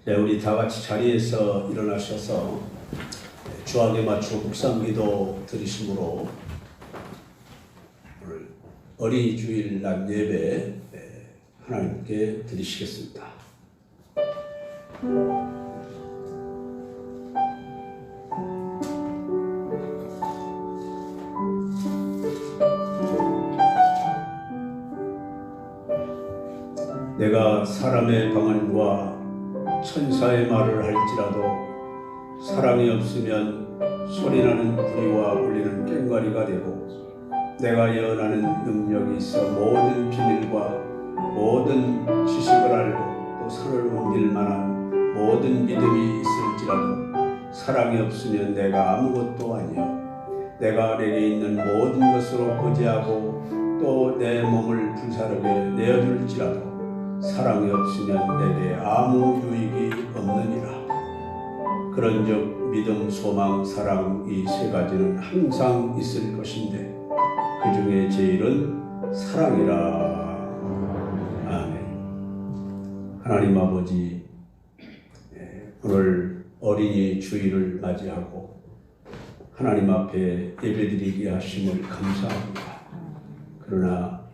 네, 우리 다 같이 자리에서 일어나셔서 주악에 맞추어 묵상기도 드리심으로 오늘 어린이 주일 날 예배 하나님께 드리시겠습니다. 내가 사람의 방언과 천사의 말을 할지라도 사랑이 없으면 소리나는 구리와 울리는 꽹과리가 되고, 내가 예언하는 능력이 있어 모든 비밀과 모든 지식을 알고 또 산을 옮길 만한 모든 믿음이 있을지라도 사랑이 없으면 내가 아무것도 아니요 내가 내게 있는 모든 것으로 고지하고 또 내 몸을 불사르게 내어줄지라도 사랑이 없으면 내게 아무 유익이 없느니라. 그런즉 믿음, 소망, 사랑 이 세 가지는 항상 있을 것인데 그 중에 제일은 사랑이라. 아멘. 하나님 아버지, 오늘 어린이 주일을 맞이하고 하나님 앞에 예배드리게 하심을 감사합니다. 그러나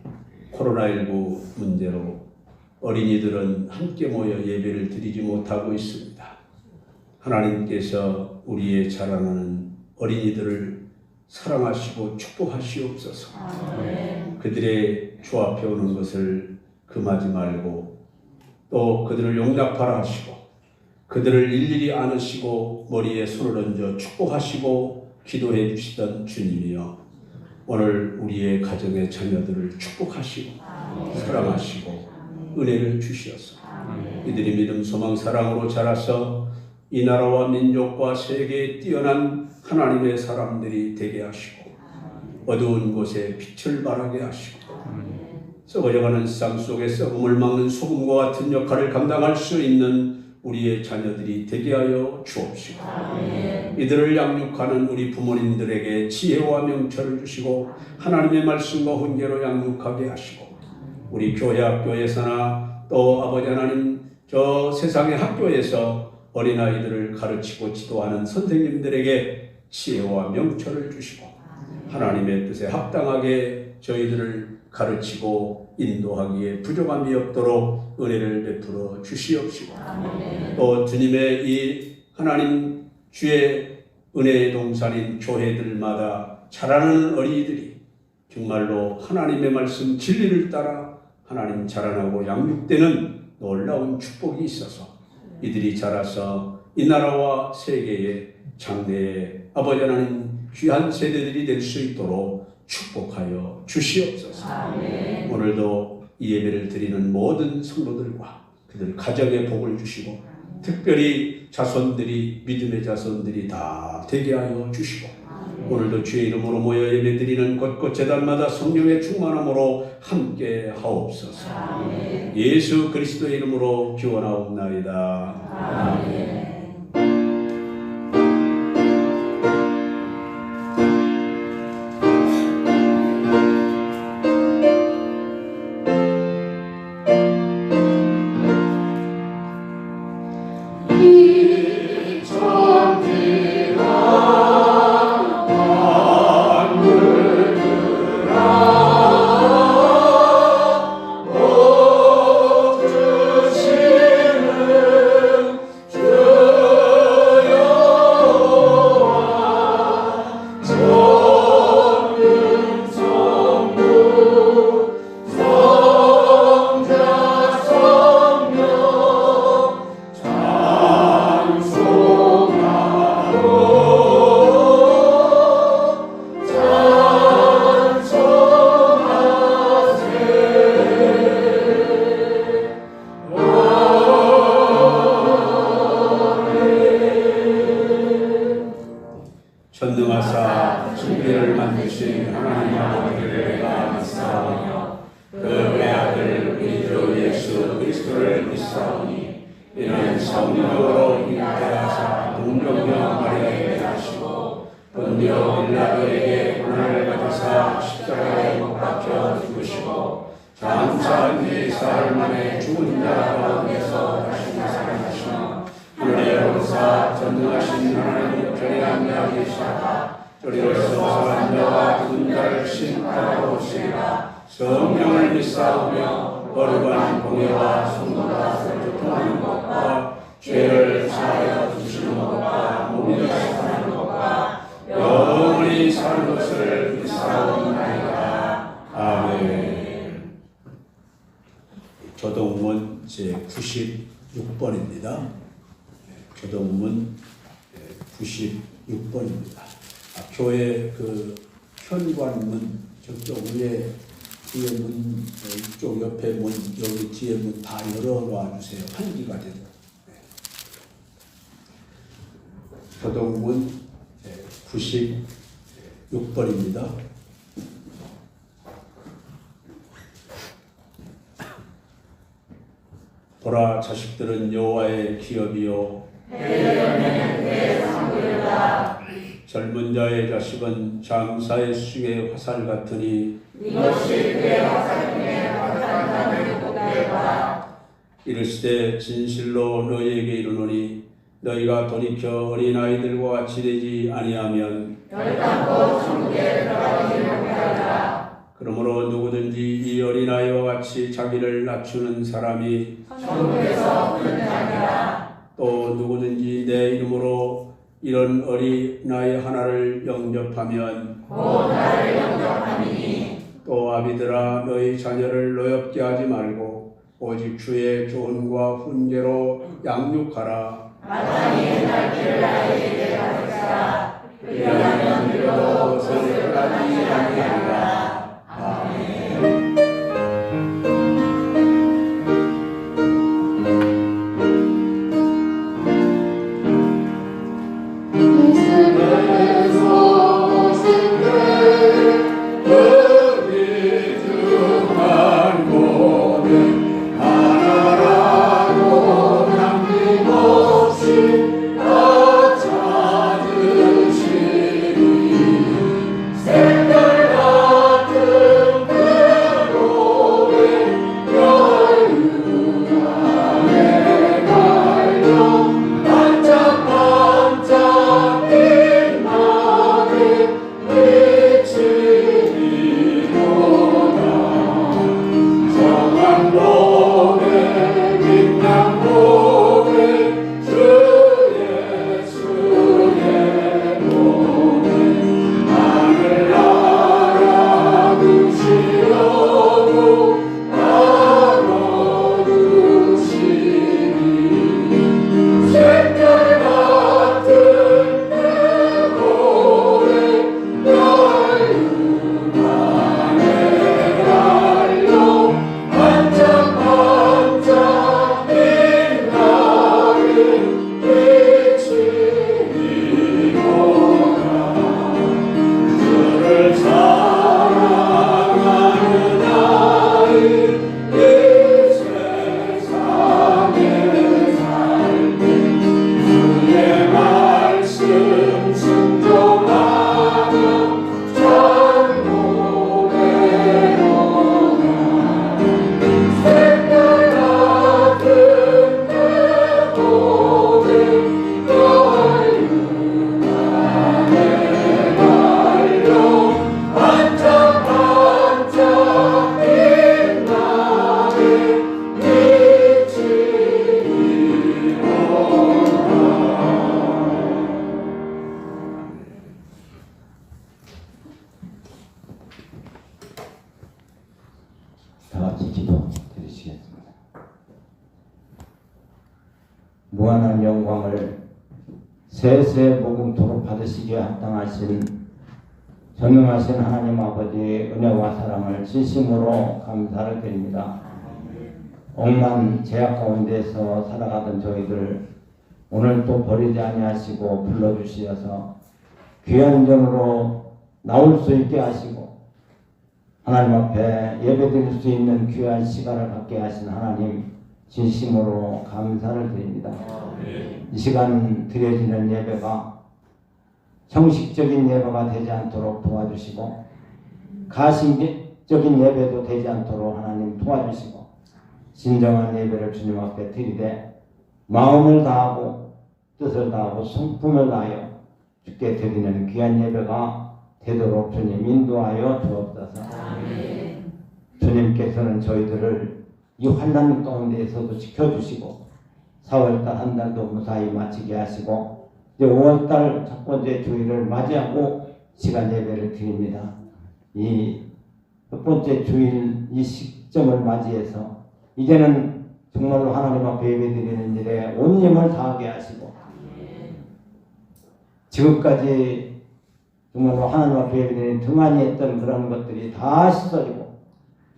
코로나19 문제로 어린이들은 함께 모여 예배를 드리지 못하고 있습니다. 하나님께서 우리의 자라나는 어린이들을 사랑하시고 축복하시옵소서. 그들의 주 앞에 오는 것을 금하지 말고 또 그들을 용납하라 하시고 그들을 일일이 안으시고 머리에 손을 얹어 축복하시고 기도해 주시던 주님이여, 오늘 우리의 가정의 자녀들을 축복하시고 사랑하시고 은혜를 주시옵소서. 이들이 믿음, 소망, 사랑으로 자라서 이 나라와 민족과 세계에 뛰어난 하나님의 사람들이 되게 하시고 어두운 곳에 빛을 발하게 하시고 썩어져가는 세상 속에 썩음을 막는 소금과 같은 역할을 감당할 수 있는 우리의 자녀들이 되게 하여 주옵시고, 이들을 양육하는 우리 부모님들에게 지혜와 명철을 주시고 하나님의 말씀과 훈계로 양육하게 하시고, 우리 교회 학교에서나 또 아버지 하나님 저 세상의 학교에서 어린아이들을 가르치고 지도하는 선생님들에게 지혜와 명철을 주시고 하나님의 뜻에 합당하게 저희들을 가르치고 인도하기에 부족함이 없도록 은혜를 베풀어 주시옵시고, 또 주님의 이 하나님 주의 은혜의 동산인 교회들마다 자라나는 어린이들이 정말로 하나님의 말씀 진리를 따라 하나님 자라나고 양육되는 놀라운 축복이 있어서 이들이 자라서 이 나라와 세계의 장래의 아버지 하나님 귀한 세대들이 될 수 있도록 축복하여 주시옵소서. 오늘도 이 예배를 드리는 모든 성도들과 그들 가정에 복을 주시고 특별히 자손들이 믿음의 자손들이 다 되게 하여 주시고, 오늘도 주의 이름으로 모여 예배드리는 곳곳 제단마다 성령의 충만함으로 함께 하옵소서. 예수 그리스도의 이름으로 기원하옵나이다. 아멘. 전능하사 천지를 만드신 하나님 아버지를 내가 믿사오며 그 외아들 우리 주 예수 그리스도를 믿사오니 이는 성령으로 인하여서 동정녀 마리아에게 나시고 본디오 빌라도에게 고난을 받으사 십자가에 못 박혀 죽으시고 장사한 뒤 사흘 만에 죽은 자 가운데서 다시 살아나시며 보사 전능하신 하나님 절에 앉아 계시다가 저리로서 사는 자와 죽은 자를 심판하러 오시리라. 성령을 믿사오며 거룩한 공예와 성도가 교통하는 것과 죄를 사하여 주시는 것과 몸이 사는 것과 영원히 사는 것을 믿사오나이다. 아멘. 교동문 제96번입니다. 교동문 96번입니다. 교회 그 현관문 저쪽 위에 뒤에 문 이쪽 옆에 문 여기 뒤에 문 다 열어놔 주세요. 환기가 되도록. 교동문 96번입니다. 보라 자식들은 여호와의 기업이요 젊은 자의 자식은 장사의 수중의 화살 같으니 이것이 그의 화살 중에 화살만을 복되라. 이르시되 진실로 너희에게 이르노니 너희가 돌이켜 어린아이들과 같이 되지 아니하면 결단코 천국에 들어가지 못하리라. 그러므로 누구든지 이 어린아이와 같이 자기를 낮추는 사람이 천국에서 큰 자니라. 또 누구든지 내 이름으로 이런 어린아이 하나를 영접하면 곧 나를 영접하리니. 또 아비들아 너희 자녀를 노엽게 하지 말고 오직 주의 조언과 훈계로 양육하라. 마땅히 날 길을 아이에게 가르치라. 그리하면 늙어도 그것을 떠나지 아니하리라. 아멘. 무한한 영광을 세세 복음토록 받으시기에 합당하신 전능하신 하나님 아버지의 은혜와 사랑을 진심으로 감사를 드립니다. 억만 제약 가운데서 살아가던 저희들을 오늘 또 버리지 아니하시고 불러주시어서 귀한 전으로 나올 수 있게 하시고 하나님 앞에 예배드릴 수 있는 귀한 시간을 갖게 하신 하나님 진심으로 감사를 드립니다. 이 시간 드려지는 예배가 형식적인 예배가 되지 않도록 도와주시고 가식적인 예배도 되지 않도록 하나님 도와주시고 진정한 예배를 주님 앞에 드리되 마음을 다하고 뜻을 다하고 성품을 다하여 주께 드리는 귀한 예배가 되도록 주님 인도하여 주옵소서. 주님께서는 저희들을 이 환난 가운데에서도 지켜주시고 4월달 한 달도 무사히 마치게 하시고 이제 5월달 첫 번째 주일을 맞이하고 시간 예배를 드립니다. 이 첫 번째 주일 이 시점을 맞이해서 이제는 정말로 하나님 앞에 예배드리는 일에 온 힘을 다하게 하시고 지금까지 정말로 하나님 앞에 예배드리는 등한히 했던 그런 것들이 다 씻어지고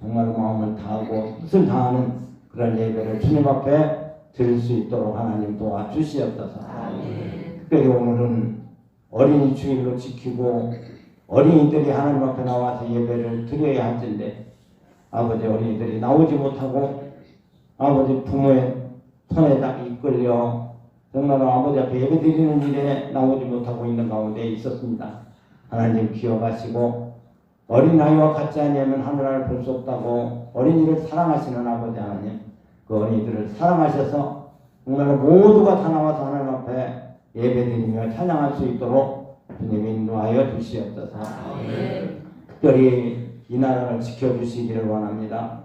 정말로 마음을 다하고 뜻을 다하는 그런 예배를 주님 앞에 드릴 수 있도록 하나님 도와주시옵소서. 특별히 오늘은 어린이 주일로 지키고 어린이들이 하나님 앞에 나와서 예배를 드려야 할 텐데 아버지 어린이들이 나오지 못하고 아버지 부모의 손에다 이끌려 정말로 아버지 앞에 예배 드리는 일에 나오지 못하고 있는 가운데 있었습니다. 하나님 기억하시고 어린아이와 같지 아니하면 하늘을 볼 수 없다고 어린이를 사랑하시는 아버지 하나님 그 어린이들을 사랑하셔서 정말로 모두가 다 나와서 하나님 앞에 예배드리며 찬양할 수 있도록 주님 인도하여 주시옵소서. 특별히 이 나라를 지켜주시기를 원합니다.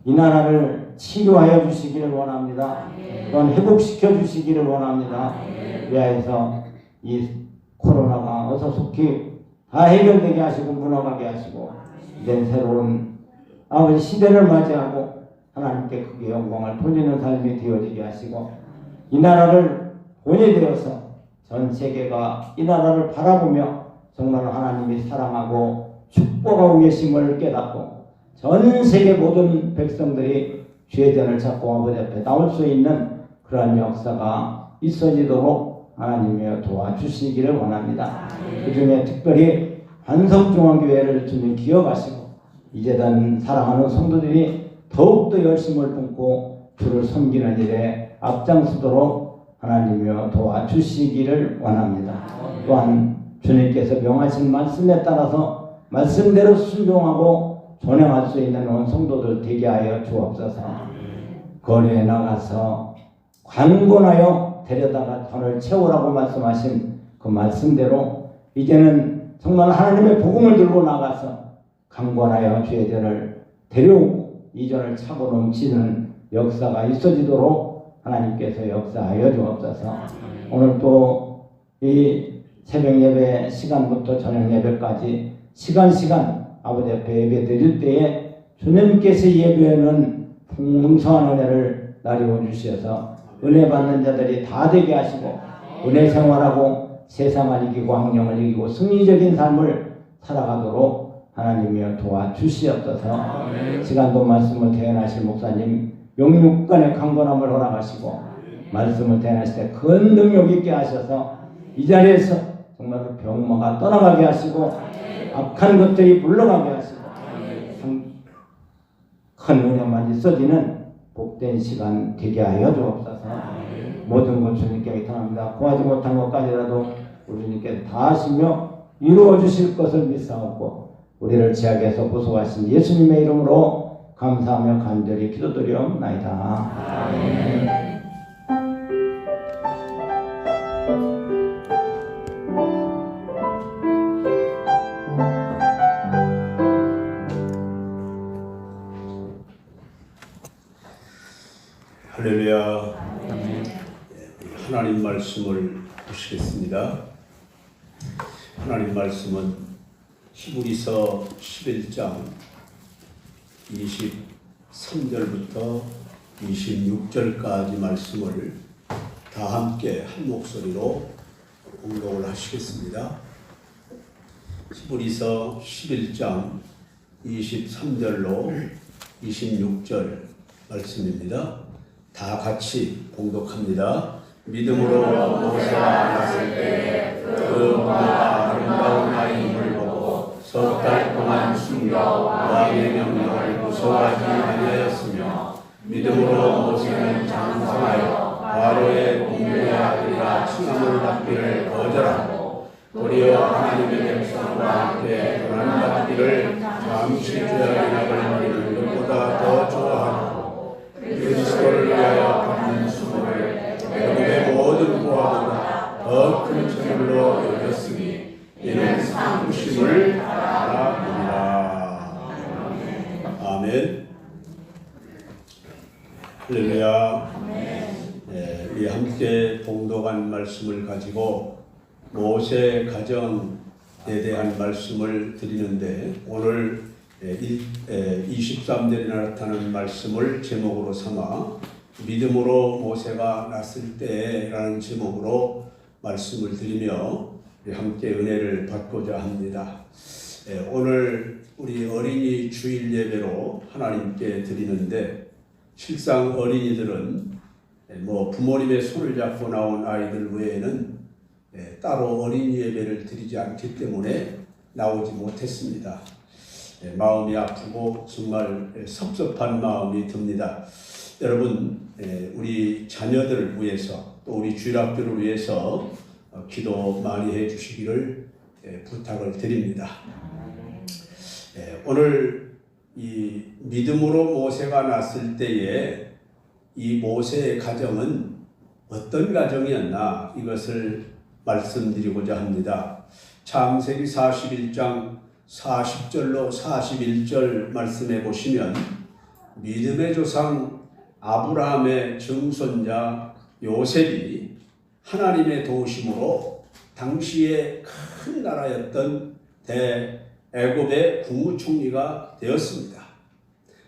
이 나라를 치료하여 주시기를 원합니다. 또한 회복시켜 주시기를 원합니다. 위하여서 이 코로나가 어서 속히 다 해결되게 하시고 무너가게 하시고 이제 새로운 아버지 시대를 맞이하고 하나님께 크게 영광을 돌리는 삶이 되어지게 하시고 이 나라를 본이 되어서 전 세계가 이 나라를 바라보며 정말 하나님이 사랑하고 축복하고 계심을 깨닫고 전 세계 모든 백성들이 죄전을 잡고 아버지 앞에 나올 수 있는 그러한 역사가 있어지도록 하나님이 도와주시기를 원합니다. 그 중에 특별히 반석중앙교회를 주님 기억하시고 이제는 사랑하는 성도들이 더욱더 열심을 품고 주를 섬기는 일에 앞장서도록 하나님이여 도와주시기를 원합니다. 또한 주님께서 명하신 말씀에 따라서 말씀대로 순종하고 존행할 수 있는 온 성도들 되게 하여 주옵소서. 거리에 나가서 관곤하여 데려다가 돈을 채우라고 말씀하신 그 말씀대로 이제는 정말 하나님의 복음을 들고 나가서 강권하여 주의 전을 데려오고 이전을 차고 넘치는 역사가 있어지도록 하나님께서 역사하여 주옵소서. 오늘 또 이 새벽 예배 시간부터 저녁 예배까지 시간 아버지 앞에 예배 드릴 때에 주님께서 예배하는 풍성한 은혜를 나리워 주셔서 은혜 받는 자들이 다 되게 하시고 은혜 생활하고 세상을 이기고 환경을 이기고 승리적인 삶을 살아가도록 하나님이여 도와주시옵소서. 시간도 말씀을 대연하실 목사님 영육간의 강건함을 허락하시고 말씀을 대연하실 때 큰 능력 있게 하셔서 이 자리에서 정말로 병마가 떠나가게 하시고 악한 것들이 물러가게 하시고 큰 은혜만 있어지는 복된 시간 되게 하여 주옵소서. 모든 것 주님께 의탁합니다. 구하지 못한 것까지라도 우리 주님께서 다 하시며 이루어 주실 것을 믿사옵고 우리를 죄악에서 구속하신 예수님의 이름으로 감사하며 간절히 기도드리옵나이다. 아멘. 할렐루야. 하나님 말씀을 보시겠습니다. 하나님 말씀은 히브리서 11장 23절부터 26절까지 말씀을 다 함께 한 목소리로 공독을 하시겠습니다. 히브리서 11장 23절로 26절 말씀입니다. 다 같이 공독합니다. 믿음으로 모세가 났을 때 그 무화과 아름다운 아이임을 보고 석 달 동안 숨겨 왕의 명령을 무서워하지 아니하였으며 믿음으로 모세는 장성하여 바로의 공주의 아들이라 칭함을 받기를 거절하고 도리어 하나님의 백성과 함께 고난받기를 잠시 죄악의 낙을 누리는 것보다 더 좋아하고 그리스도를 위하여 받는 수고를 애굽의 모든 부하보다 더 큰 재물로 여겼으니 이는 상심을 바라보니라. 아멘. 할렐루야. 우리 함께 봉독한 말씀을 가지고 모세 가정에 대한 말씀을 드리는데, 오늘 23절에 나타나는 말씀을 제목으로 삼아 믿음으로 모세가 났을 때라는 제목으로 말씀을 드리며 함께 은혜를 받고자 합니다. 오늘 우리 어린이 주일 예배로 하나님께 드리는데, 실상 어린이들은 부모님의 손을 잡고 나온 아이들 외에는 따로 어린이 예배를 드리지 않기 때문에 나오지 못했습니다. 마음이 아프고 정말 섭섭한 마음이 듭니다. 여러분, 우리 자녀들을 위해서 또 우리 주일학교를 위해서 기도 많이 해주시기를 부탁을 드립니다. 오늘 이 믿음으로 모세가 났을 때에 이 모세의 가정은 어떤 가정이었나, 이것을 말씀드리고자 합니다. 창세기 41장 40절로 41절 말씀해 보시면, 믿음의 조상 아브라함의 증손자 요셉이 하나님의 도우심으로 당시의 큰 나라였던 대애굽의 국무총리가 되었습니다.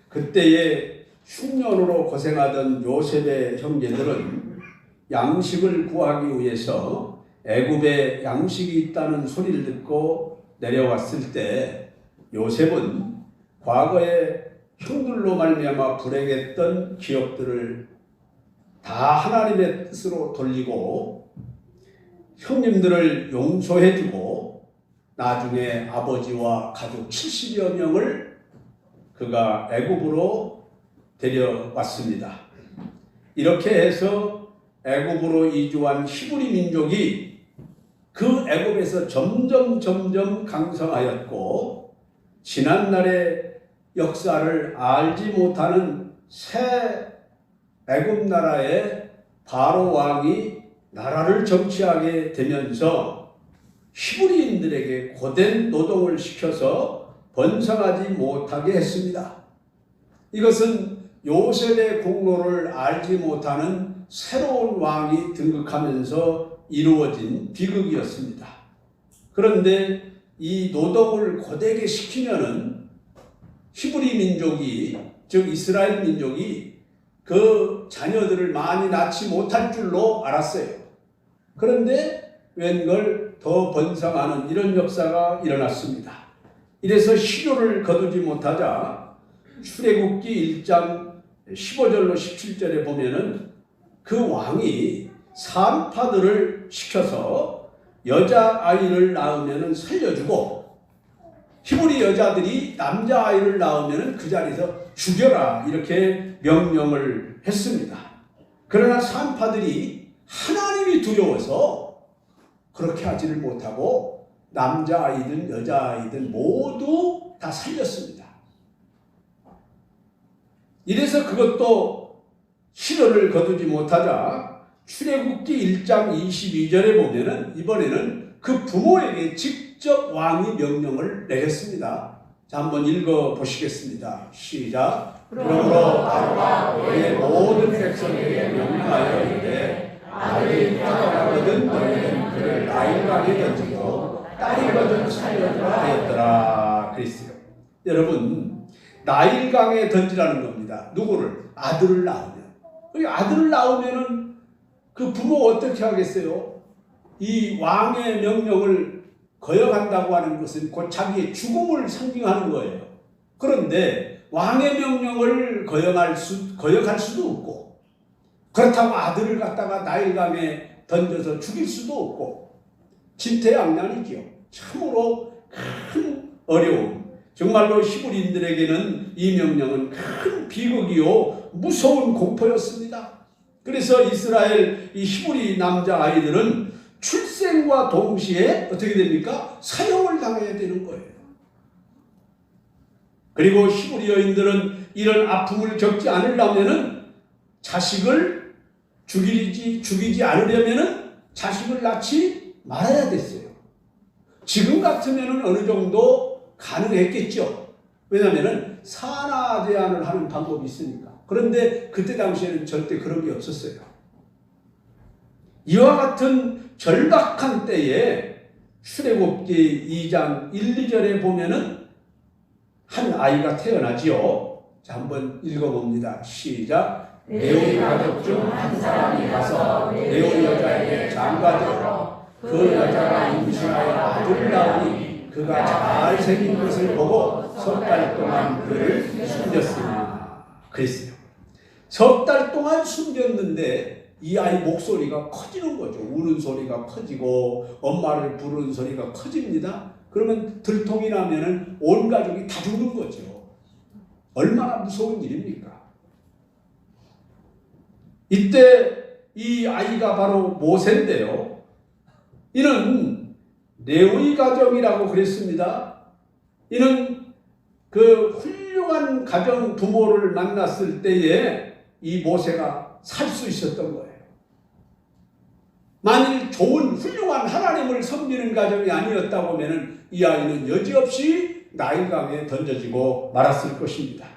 그때에 흉년으로 고생하던 요셉의 형제들은 양식을 구하기 위해서 애굽에 양식이 있다는 소리를 듣고 내려왔을 때, 요셉은 과거에 형들로 말미암아 불행했던 기업들을 다 하나님의 뜻으로 돌리고 형님들을 용서해주고 나중에 아버지와 가족 70여 명을 그가 애굽으로 데려왔습니다. 이렇게 해서 애굽으로 이주한 히브리 민족이 그 애굽에서 점점 강성하였고, 지난날의 역사를 알지 못하는 새 애굽 나라의 바로 왕이 나라를 정치하게 되면서 히브리인들에게 고된 노동을 시켜서 번성하지 못하게 했습니다. 이것은 요셉의 공로를 알지 못하는 새로운 왕이 등극하면서 이루어진 비극이었습니다. 그런데 이 노동을 고되게 시키면은 히브리 민족이, 즉 이스라엘 민족이 그 자녀들을 많이 낳지 못할 줄로 알았어요. 그런데 웬걸 더 번성하는 이런 역사가 일어났습니다. 이래서 시효를 거두지 못하자 출애굽기 1장 15절로 17절에 보면은 그 왕이 산파들을 시켜서 여자아이를 낳으면은 살려주고, 히브리 여자들이 남자아이를 낳으면은 그 자리에서 죽여라, 이렇게 명령을 했습니다. 그러나 산파들이 하나님이 두려워서 그렇게 하지를 못하고 남자아이든 여자아이든 모두 다 살렸습니다. 이래서 그것도 실효를 거두지 못하자 출애굽기 1장 22절에 보면은 이번에는 그 부모에게 직접 왕이 명령을 내렸습니다. 자, 한번 읽어 보시겠습니다. 시작. 그러므로 바로가 그의 모든 백성에게 명령하여 이르되, 아들이 태어나거든 너희는 그를 나일강에 던지고 딸이거든 살려주라 하였더라 그랬어요. 여러분, 나일강에 던지라는 겁니다. 누구를? 아들을 낳으면. 아들을 낳으면은 그 부모가 어떻게 하겠어요? 이 왕의 명령을 거역한다고 하는 것은 곧 자기의 죽음을 상징하는 거예요. 그런데 왕의 명령을 거역할 수도 없고, 그렇다고 아들을 갖다가 나일강에 던져서 죽일 수도 없고, 진퇴양난이죠. 참으로 큰 어려움. 정말로 히브리인들에게는 이 명령은 큰 비극이요 무서운 공포였습니다. 그래서 이스라엘 이 히브리 남자아이들은 출생과 동시에 어떻게 됩니까? 사형을 당해야 되는 거예요. 그리고 히브리 여인들은 이런 아픔을 겪지 않으려면은 자식을 죽이지 않으려면은 자식을 낳지 말아야 됐어요. 지금 같으면 어느 정도 가능했겠죠. 왜냐하면 산하 제한을 하는 방법이 있으니까. 그런데 그때 당시에는 절대 그런 게 없었어요. 이와 같은 절박한 때에 출애굽기 2장 1, 2절에 보면은 한 아이가 태어나지요. 자, 한번 읽어봅니다. 시작. 레위 가족 중 한 사람이 가서 레위 여자에게 장가들어 그 여자가 임신하여 아들을 낳으니 그가 잘생긴 것을 보고 석 달 동안 그를 숨겼으나 그랬어요. 석 달 동안 숨겼는데 이 아이 목소리가 커지는 거죠. 우는 소리가 커지고 엄마를 부르는 소리가 커집니다. 그러면 들통이 나면은 온 가족이 다 죽는 거죠. 얼마나 무서운 일입니까? 이때 이 아이가 바로 모세인데요. 이는 레위 가정이라고 그랬습니다. 이는 그 훌륭한 가정 부모를 만났을 때에 이 모세가 살 수 있었던 거예요. 만일 좋은 훌륭한 하나님을 섬기는 가정이 아니었다고 하면 이 아이는 여지없이 나일강에 던져지고 말았을 것입니다.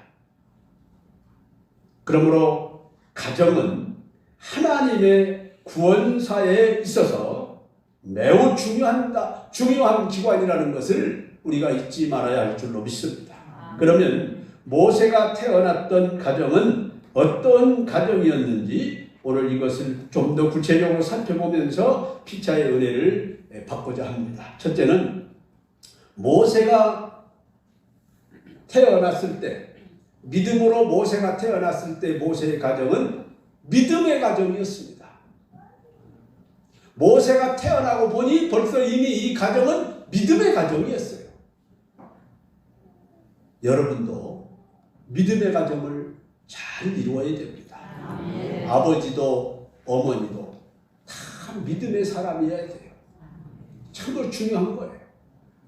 그러므로 가정은 하나님의 구원사에 있어서 매우 중요한 기관이라는 것을 우리가 잊지 말아야 할 줄로 믿습니다. 그러면 모세가 태어났던 가정은 어떤 가정이었는지 오늘 이것을 좀 더 구체적으로 살펴보면서 피차의 은혜를 받고자 합니다. 첫째는 모세가 태어났을 때, 믿음으로 모세가 태어났을 때 모세의 가정은 믿음의 가정이었습니다. 모세가 태어나고 보니 벌써 이미 이 가정은 믿음의 가정이었어요. 여러분도 믿음의 가정을 잘 이루어야 됩니다. 아버지도 어머니도 다 믿음의 사람이어야 돼요. 참으로 중요한 거예요.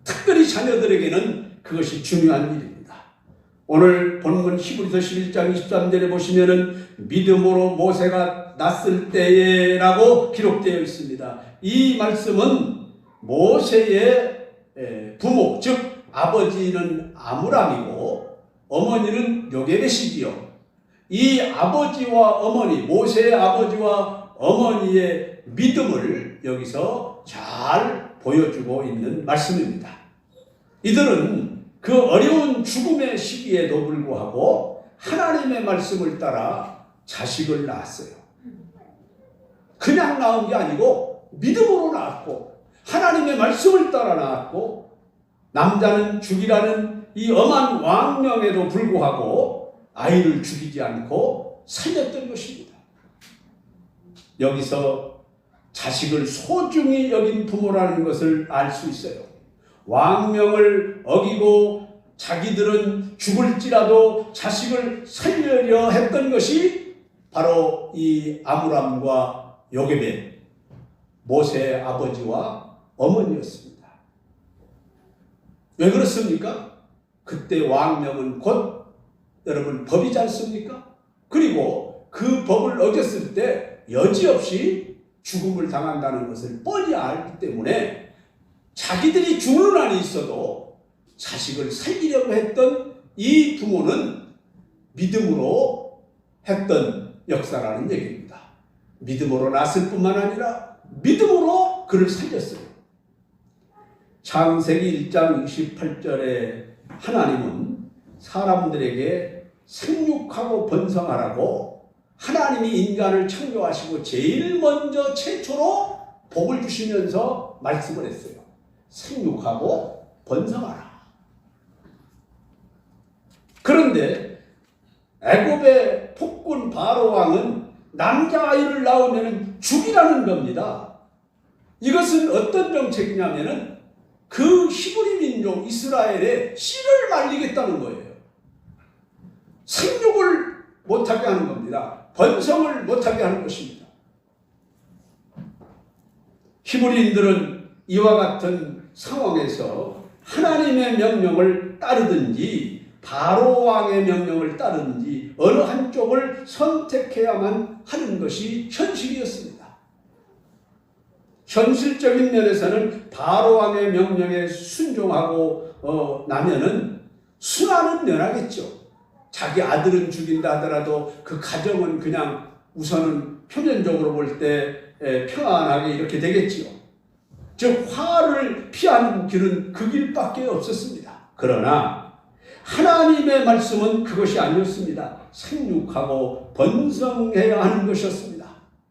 특별히 자녀들에게는 그것이 중요한 일입니다. 오늘 본문 히브리서 11장 23절에 보시면은 믿음으로 모세가 났을 때에라고 기록되어 있습니다. 이 말씀은 모세의 부모, 즉 아버지는 아므람이고 어머니는 요게벳이지요. 이 아버지와 어머니, 모세의 아버지와 어머니의 믿음을 여기서 잘 보여주고 있는 말씀입니다. 이들은 그 어려운 죽음의 시기에도 불구하고 하나님의 말씀을 따라 자식을 낳았어요. 그냥 낳은 게 아니고 믿음으로 낳았고 하나님의 말씀을 따라 낳았고 남자는 죽이라는 이 엄한 왕명에도 불구하고 아이를 죽이지 않고 살렸던 것입니다. 여기서 자식을 소중히 여긴 부모라는 것을 알 수 있어요. 왕명을 어기고 자기들은 죽을지라도 자식을 살려려 했던 것이 바로 이 아므람과 요게벳, 모세의 아버지와 어머니였습니다. 왜 그렇습니까? 그때 왕명은 곧 여러분 법이지 않습니까? 그리고 그 법을 어겼을 때 여지없이 죽음을 당한다는 것을 뻔히 알기 때문에 자기들이 죽는 한이 있어도 자식을 살리려고 했던 이 부모는 믿음으로 했던 역사라는 얘기입니다. 믿음으로 낳았을 뿐만 아니라 믿음으로 그를 살렸어요. 창세기 1장 28절에 하나님은 사람들에게 생육하고 번성하라고 하나님이 인간을 창조하시고 제일 먼저 최초로 복을 주시면서 말씀을 했어요. 생육하고 번성하라. 그런데 애굽의 폭군 바로 왕은 남자아이를 낳으면 죽이라는 겁니다. 이것은 어떤 정책이냐면은 그 히브리 민족 이스라엘의 씨를 말리겠다는 거예요. 생육을 못하게 하는 겁니다. 번성을 못하게 하는 것입니다. 히브리인들은 이와 같은 상황에서 하나님의 명령을 따르든지 바로 왕의 명령을 따르든지 어느 한쪽을 선택해야만 하는 것이 현실이었습니다. 현실적인 면에서는 바로왕의 명령에 순종하고 나면은 순환은 면하겠죠. 자기 아들은 죽인다 하더라도 그 가정은 그냥 우선은 표면적으로 볼 때 평안하게 이렇게 되겠지요. 즉 화를 피하는 길은 그 길밖에 없었습니다. 그러나 하나님의 말씀은 그것이 아니었습니다. 생육하고 번성해야 하는 것이었습니다.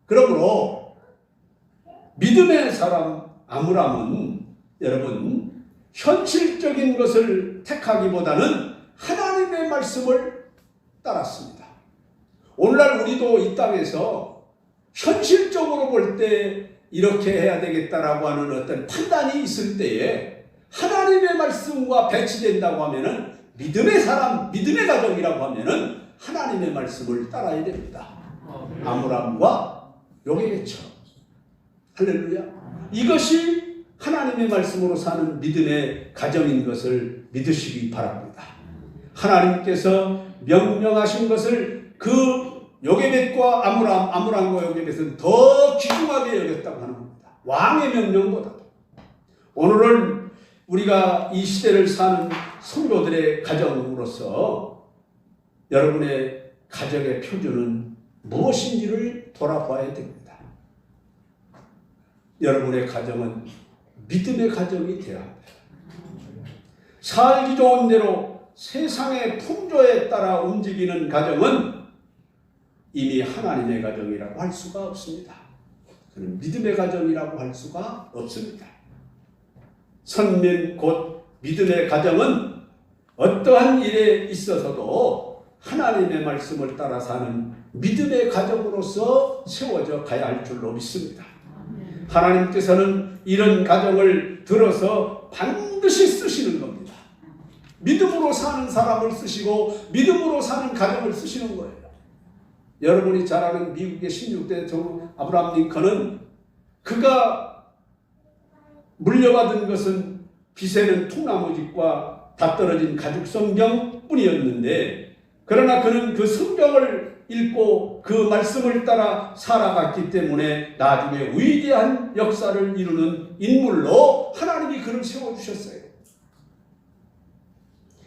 그러므로 믿음의 사람 아므람은 여러분 현실적인 것을 택하기보다는 하나님의 말씀을 따랐습니다. 오늘날 우리도 이 땅에서 현실적으로 볼 때 이렇게 해야 되겠다라고 하는 어떤 판단이 있을 때에 하나님의 말씀과 배치된다고 하면은 믿음의 사람, 믿음의 가정이라고 하면은 하나님의 말씀을 따라야 됩니다. 아므람과 요게베처럼. 할렐루야. 이것이 하나님의 말씀으로 사는 믿음의 가정인 것을 믿으시기 바랍니다. 하나님께서 명령하신 것을 그 요게벳과 아므람과 요게벳은 더 귀중하게 여겼다고 하는 겁니다. 왕의 명령보다. 오늘은 우리가 이 시대를 사는 성도들의 가정으로서 여러분의 가정의 표준은 무엇인지를 돌아봐야 됩니다. 여러분의 가정은 믿음의 가정이 되어야 합니다. 살기 좋은 대로 세상의 풍조에 따라 움직이는 가정은 이미 하나님의 가정이라고 할 수가 없습니다. 그는 믿음의 가정이라고 할 수가 없습니다. 선민 곧 믿음의 가정은 어떠한 일에 있어서도 하나님의 말씀을 따라 사는 믿음의 가정으로서 세워져 가야 할 줄로 믿습니다. 하나님께서는 이런 가정을 들어서 반드시 쓰시는 겁니다. 믿음으로 사는 사람을 쓰시고 믿음으로 사는 가정을 쓰시는 거예요. 여러분이 잘 아는 미국의 16대 아브라함 링컨은 그가 물려받은 것은 빚에는 통나무집과 다 떨어진 가죽 성경 뿐이었는데 그러나 그는 그 성경을 읽고 그 말씀을 따라 살아갔기 때문에 나중에 위대한 역사를 이루는 인물로 하나님이 그를 세워주셨어요.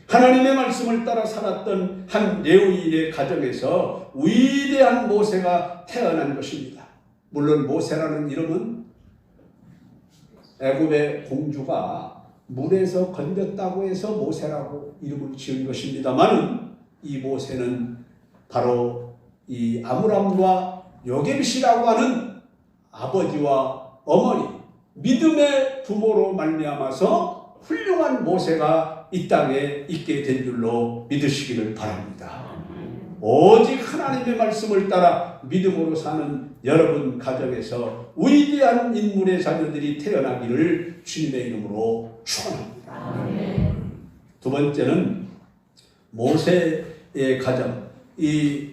하나님의 말씀을 따라 살았던 한 레위인의 가정에서 위대한 모세가 태어난 것입니다. 물론 모세라는 이름은 애굽의 공주가 물에서 건졌다고 해서 모세라고 이름을 지은 것입니다만 이 모세는 바로 이 아므람과 요게벳이라고 하는 아버지와 어머니 믿음의 부모로 말미암아서 훌륭한 모세가 이 땅에 있게 된 줄로 믿으시기를 바랍니다. 오직 하나님의 말씀을 따라 믿음으로 사는 여러분 가정에서 위대한 인물의 자녀들이 태어나기를 주님의 이름으로 축원합니다. 두 번째는 모세의 가정. 이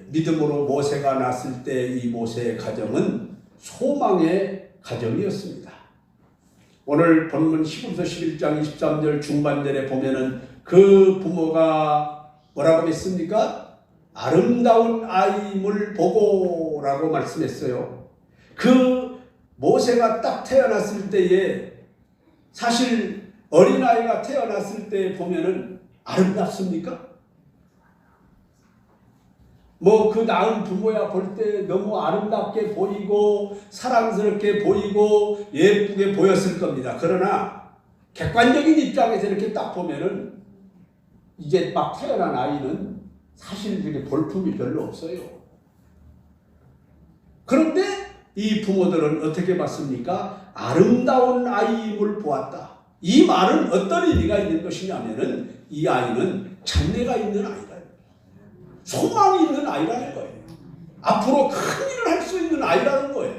믿음으로 모세가 났을 때 이 모세의 가정은 소망의 가정이었습니다. 오늘 본문 히브리서 11장 23절 중반절에 보면은 그 부모가 뭐라고 했습니까? 아름다운 아임을 보고라고 말씀했어요. 그 모세가 딱 태어났을 때에 사실 어린아이가 태어났을 때 보면은 아름답습니까? 뭐 그 낳은 부모야 볼 때 너무 아름답게 보이고 사랑스럽게 보이고 예쁘게 보였을 겁니다. 그러나 객관적인 입장에서 이렇게 딱 보면은 이제 막 태어난 아이는 사실 이렇게 볼품이 별로 없어요. 그런데 이 부모들은 어떻게 봤습니까? 아름다운 아이임을 보았다. 이 말은 어떤 의미가 있는 것이냐면은 이 아이는 장래가 있는 아이다. 소망이 있는 아이라는 거예요. 앞으로 큰 일을 할 수 있는 아이라는 거예요.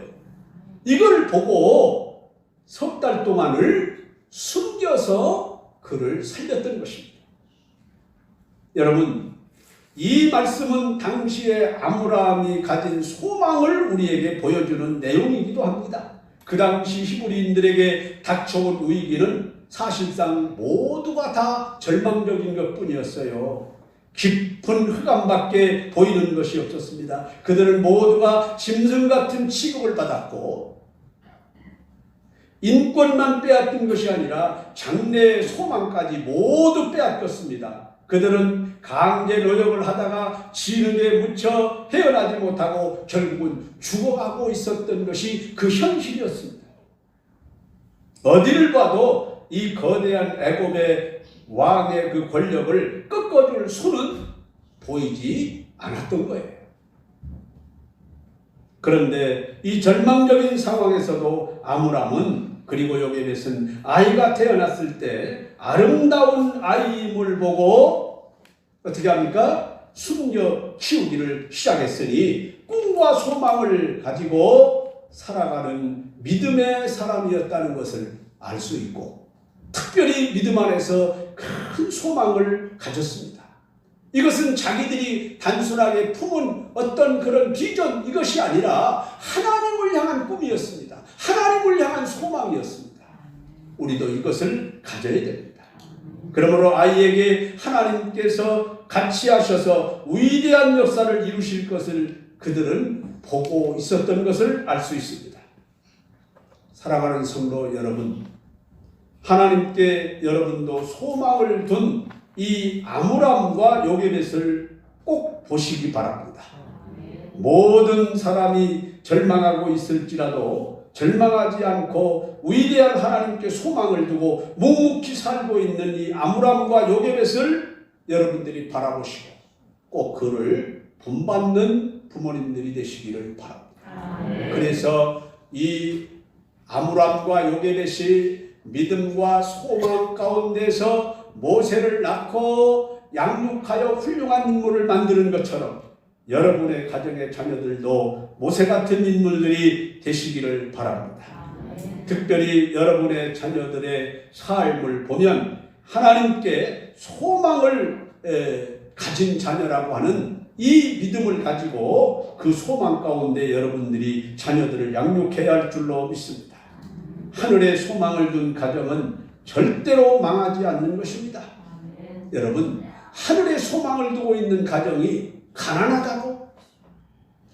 이걸 보고 석 달 동안을 숨겨서 그를 살렸던 것입니다. 여러분, 이 말씀은 당시에 아므람이 가진 소망을 우리에게 보여주는 내용이기도 합니다. 그 당시 히브리인들에게 닥쳐온 위기는 사실상 모두가 다 절망적인 것뿐이었어요. 깊은 흑암밖에 보이는 것이 없었습니다. 그들은 모두가 짐승 같은 취급을 받았고 인권만 빼앗긴 것이 아니라 장래의 소망까지 모두 빼앗겼습니다. 그들은 강제 노역을 하다가 진흙에 묻혀 헤어나지 못하고 결국은 죽어가고 있었던 것이 그 현실이었습니다. 어디를 봐도 이 거대한 애굽의 왕의 그 권력을 꺾어줄 손은 보이지 않았던 거예요. 그런데 이 절망적인 상황에서도 아므람은, 그리고 요게벳은 아이가 태어났을 때 아름다운 아이임을 보고 어떻게 합니까? 숨겨 키우기를 시작했으니 꿈과 소망을 가지고 살아가는 믿음의 사람이었다는 것을 알 수 있고, 특별히 믿음 안에서 큰 소망을 가졌습니다. 이것은 자기들이 단순하게 품은 어떤 그런 비전, 이것이 아니라 하나님을 향한 꿈이었습니다. 하나님을 향한 소망이었습니다. 우리도 이것을 가져야 됩니다. 그러므로 아이에게 하나님께서 같이 하셔서 위대한 역사를 이루실 것을 그들은 보고 있었던 것을 알 수 있습니다. 사랑하는 성도 여러분, 하나님께 여러분도 소망을 둔 이 아므람과 요게벳을 꼭 보시기 바랍니다. 모든 사람이 절망하고 있을지라도 절망하지 않고 위대한 하나님께 소망을 두고 묵묵히 살고 있는 이 아므람과 요게벳을 여러분들이 바라보시고 꼭 그를 본받는 부모님들이 되시기를 바랍니다. 그래서 이 아므람과 요게벳이 믿음과 소망 가운데서 모세를 낳고 양육하여 훌륭한 인물을 만드는 것처럼 여러분의 가정의 자녀들도 모세 같은 인물들이 되시기를 바랍니다. 특별히 여러분의 자녀들의 삶을 보면 하나님께 소망을 가진 자녀라고 하는 이 믿음을 가지고 그 소망 가운데 여러분들이 자녀들을 양육해야 할 줄로 믿습니다. 하늘에 소망을 둔 가정은 절대로 망하지 않는 것입니다. 여러분, 하늘에 소망을 두고 있는 가정이 가난하다고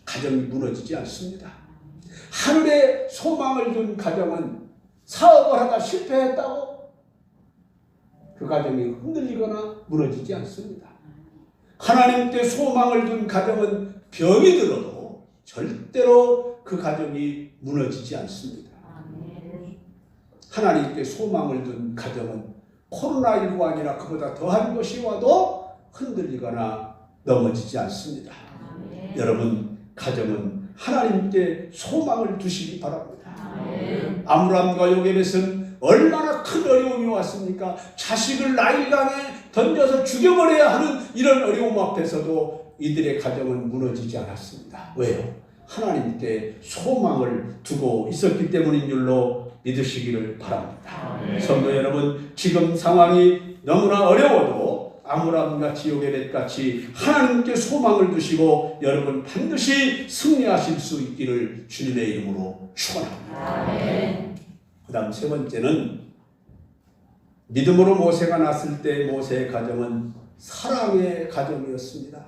가정이 무너지지 않습니다. 하늘에 소망을 둔 가정은 사업을 하다 실패했다고 그 가정이 흔들리거나 무너지지 않습니다. 하나님께 소망을 둔 가정은 병이 들어도 절대로 그 가정이 무너지지 않습니다. 하나님께 소망을 둔 가정은 코로나19가 아니라 그보다 더한 것이 와도 흔들리거나 넘어지지 않습니다. 여러분, 가정은 하나님께 소망을 두시기 바랍니다. 아므람과 요게벳은 얼마나 큰 어려움이 왔습니까? 자식을 나일강에 던져서 죽여버려야 하는 이런 어려움 앞에서도 이들의 가정은 무너지지 않았습니다. 왜요? 하나님께 소망을 두고 있었기 때문인 줄로 믿으시기를 바랍니다. 성도 여러분, 지금 상황이 너무나 어려워도 아므람같이 요게벳같이 하나님께 소망을 두시고 여러분 반드시 승리하실 수 있기를 주님의 이름으로 축원합니다. 그 다음 세 번째는 믿음으로 모세가 났을 때 모세의 가정은 사랑의 가정이었습니다.